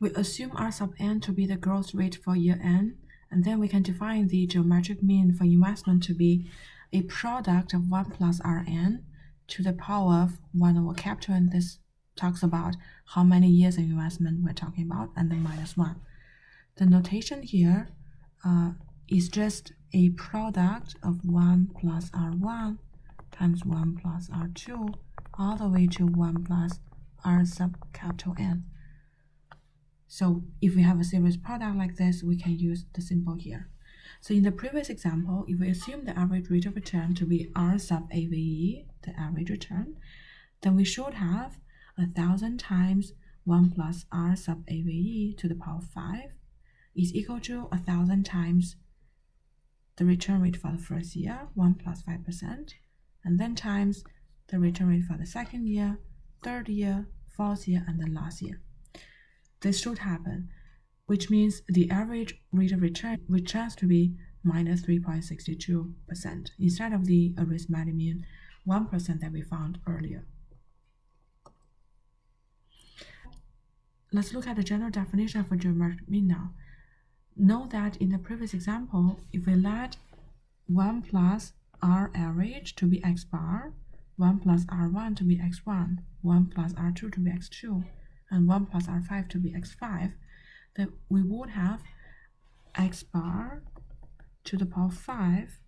We assume R sub n to be the growth rate for year n, and then we can define the geometric mean for investment to be a product of 1 plus Rn to the power of 1 over capital N. This talks about how many years of investment we're talking about, and then minus 1. The notation here is just a product of 1 plus R1 times 1 plus R2 all the way to 1 plus R sub capital N. So if we have a series product like this, we can use the symbol here. So in the previous example, if we assume the average rate of return to be R sub AVE, the average return, then we should have 1,000 times 1 plus R sub AVE to the power of 5 is equal to 1,000 times the return rate for the first year, 1 plus 5%, and then times the return rate for the second year, third year, fourth year, and then last year. This should happen, which means the average rate of return returns to be minus 3.62% instead of the arithmetic mean 1% that we found earlier. Let's look at the general definition for geometric mean now. Note that in the previous example, if we let 1 plus R average to be x bar, 1 plus R1 to be x1, 1 plus R2 to be x2, and 1 plus R5 to be x5, then we would have x bar to the power 5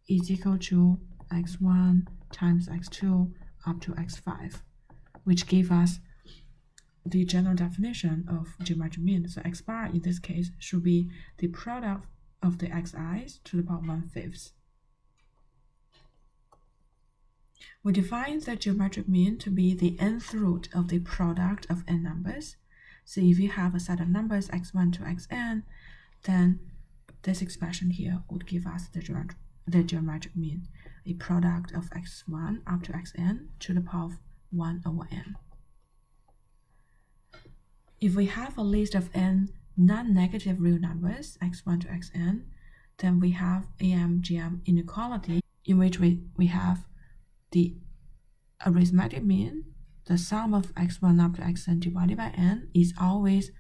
is equal to x1 times x2 up to x5, which gave us the general definition of geometric mean. So x bar in this case should be the product of the xi's to the power 1/5. We define the geometric mean to be the nth root of the product of n numbers. So if you have a set of numbers x1 to xn, then this expression here would give us the geometric mean, a product of x1 up to xn to the power of 1 over n. If we have a list of n non-negative real numbers, x1 to xn, then we have AMGM inequality, in which we have the arithmetic mean, the sum of x1 up to xn divided by n, is always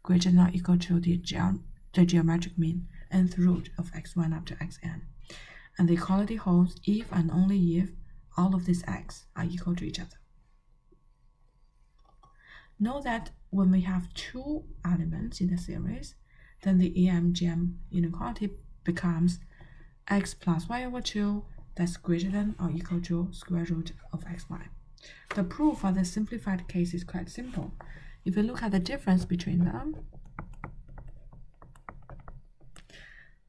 greater than or equal to the geometric mean, nth root of x1 up to xn. And the equality holds if and only if all of these x are equal to each other. Note that when we have two elements in the series, then the AMGM inequality becomes x plus y over 2 that's greater than or equal to square root of xy. The proof for this simplified case is quite simple. If you look at the difference between them,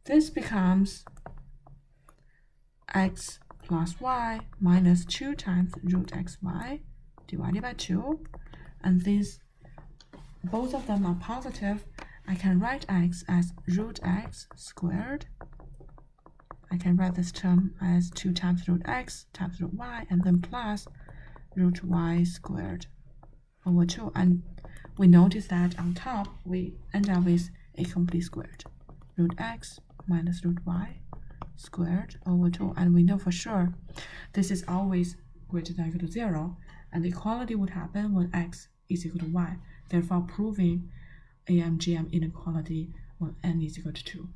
this becomes x plus y minus 2 times root xy divided by 2, and these both of them are positive. I can write x as root x squared. I can write this term as 2 times root x times root y, and then plus root y squared over 2. And we notice that on top we end up with a complete squared, root x minus root y squared over 2. And we know for sure this is always greater than or equal to 0, and the equality would happen when x is equal to y, therefore proving AMGM inequality when n is equal to 2.